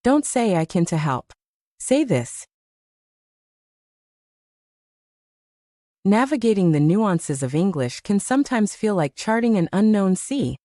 Don't say "I can" to help. Say this. Navigating the nuances of English can sometimes feel like charting an unknown sea,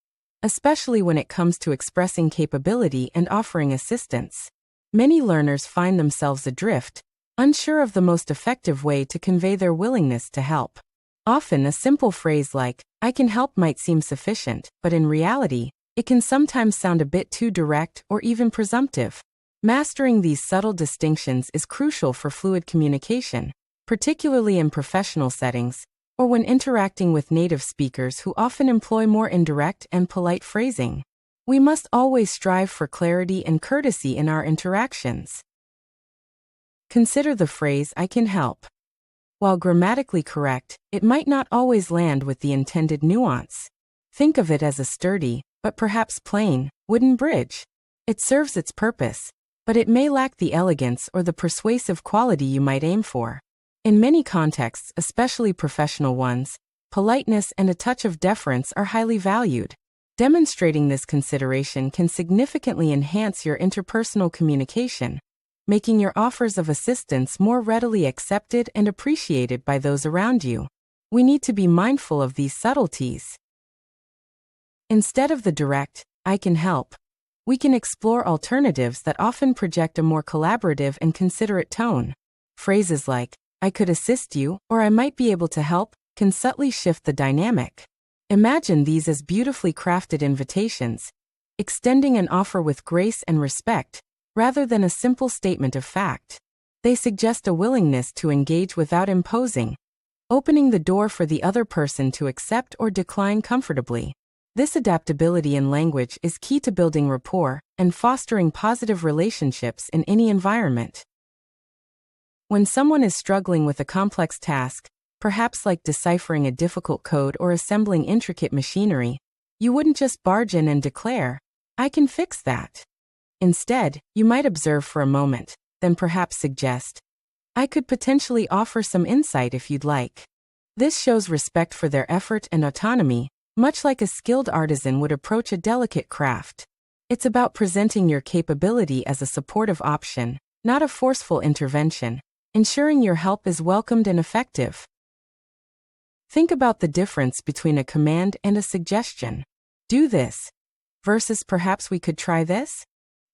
especially when it comes to expressing capability and offering assistance. Many learners find themselves adrift, unsure of the most effective way to convey their willingness to help. Often a simple phrase like, "I can help" might seem sufficient, but in reality, it can sometimes sound a bit too direct or even presumptive. Mastering these subtle distinctions is crucial for fluid communication, particularly in professional settings, or when interacting with native speakers who often employ more indirect and polite phrasing. We must always strive for clarity and courtesy in our interactions. Consider the phrase "I can help." While grammatically correct, it might not always land with the intended nuance. Think of it as a sturdy, but perhaps plain, wooden bridge. It serves its purpose, but it may lack the elegance or the persuasive quality you might aim for. In many contexts, especially professional ones, politeness and a touch of deference are highly valued. Demonstrating this consideration can significantly enhance your interpersonal communication, making your offers of assistance more readily accepted and appreciated by those around you. We need to be mindful of these subtleties. Instead of the direct, "I can help," we can explore alternatives that often project a more collaborative and considerate tone. Phrases like, "I could assist you," or "I might be able to help," can subtly shift the dynamic. Imagine these as beautifully crafted invitations, extending an offer with grace and respect, rather than a simple statement of fact. They suggest a willingness to engage without imposing, opening the door for the other person to accept or decline comfortably. This adaptability in language is key to building rapport and fostering positive relationships in any environment. When someone is struggling with a complex task, perhaps like deciphering a difficult code or assembling intricate machinery, you wouldn't just barge in and declare, "I can fix that." Instead, you might observe for a moment, then perhaps suggest, "I could potentially offer some insight if you'd like." This shows respect for their effort and autonomy, much like a skilled artisan would approach a delicate craft. It's about presenting your capability as a supportive option, not a forceful intervention, ensuring your help is welcomed and effective. Think about the difference between a command and a suggestion. "Do this," versus "perhaps we could try this."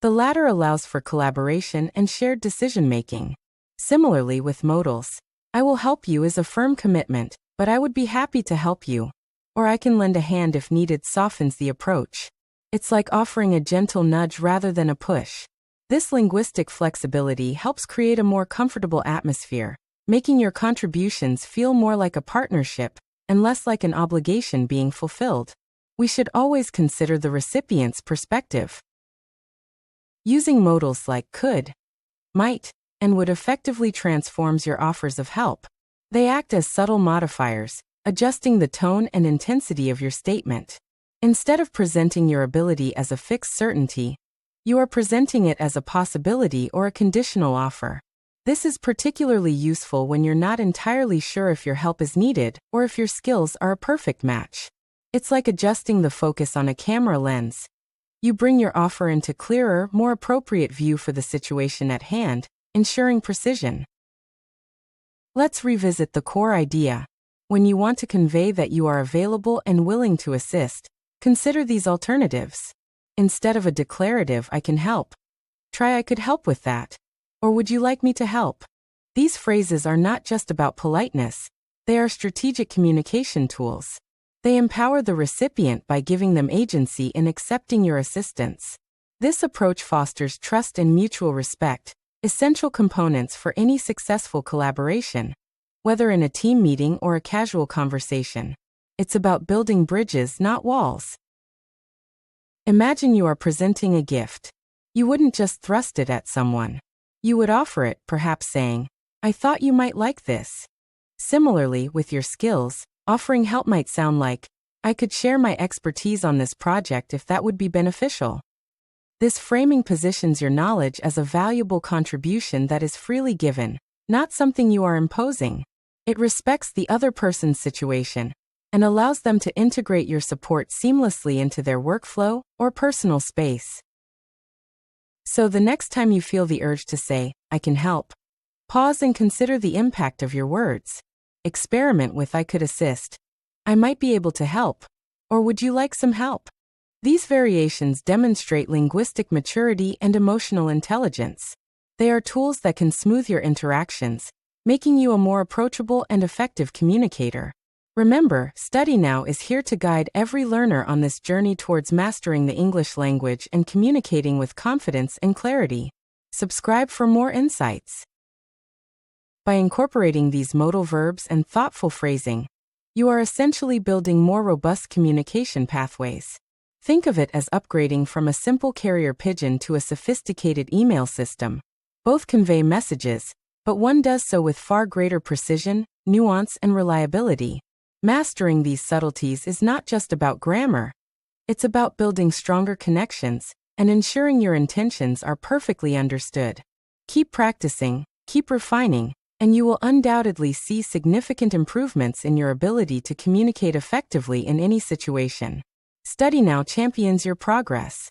The latter allows for collaboration and shared decision-making. Similarly with modals, "I will help you" is a firm commitment, but "I would be happy to help you," or "I can lend a hand if needed" softens the approach. It's like offering a gentle nudge rather than a push. This linguistic flexibility helps create a more comfortable atmosphere, making your contributions feel more like a partnership and less like an obligation being fulfilled. We should always consider the recipient's perspective. Using modals like could, might, and would effectively transforms your offers of help. They act as subtle modifiers, adjusting the tone and intensity of your statement. Instead of presenting your ability as a fixed certainty, you are presenting it as a possibility or a conditional offer. This is particularly useful when you're not entirely sure if your help is needed or if your skills are a perfect match. It's like adjusting the focus on a camera lens. You bring your offer into clearer, more appropriate view for the situation at hand, ensuring precision. Let's revisit the core idea. When you want to convey that you are available and willing to assist, consider these alternatives. Instead of a declarative "I can help," try "I could help with that," or "Would you like me to help?" These phrases are not just about politeness, they are strategic communication tools. They empower the recipient by giving them agency in accepting your assistance. This approach fosters trust and mutual respect, essential components for any successful collaboration. Whether in a team meeting or a casual conversation, it's about building bridges, not walls. Imagine you are presenting a gift. You wouldn't just thrust it at someone. You would offer it, perhaps saying, "I thought you might like this." Similarly, with your skills, offering help might sound like, "I could share my expertise on this project if that would be beneficial." This framing positions your knowledge as a valuable contribution that is freely given, not something you are imposing. It respects the other person's situation and allows them to integrate your support seamlessly into their workflow or personal space. So the next time you feel the urge to say, I can help, pause and consider the impact of your words. Experiment with I could assist. I might be able to help. Or would you like some help? These variations demonstrate linguistic maturity and emotional intelligence. They are tools that can smooth your interactions, making you a more approachable and effective communicator. Remember, StudyNow is here to guide every learner on this journey towards mastering the English language and communicating with confidence and clarity. Subscribe for more insights. By incorporating these modal verbs and thoughtful phrasing, you are essentially building more robust communication pathways. Think of it as upgrading from a simple carrier pigeon to a sophisticated email system. Both convey messages, but one does so with far greater precision, nuance, and reliability. Mastering these subtleties is not just about grammar. It's about building stronger connections and ensuring your intentions are perfectly understood. Keep practicing, keep refining, and you will undoubtedly see significant improvements in your ability to communicate effectively in any situation. StudyNow champions your progress.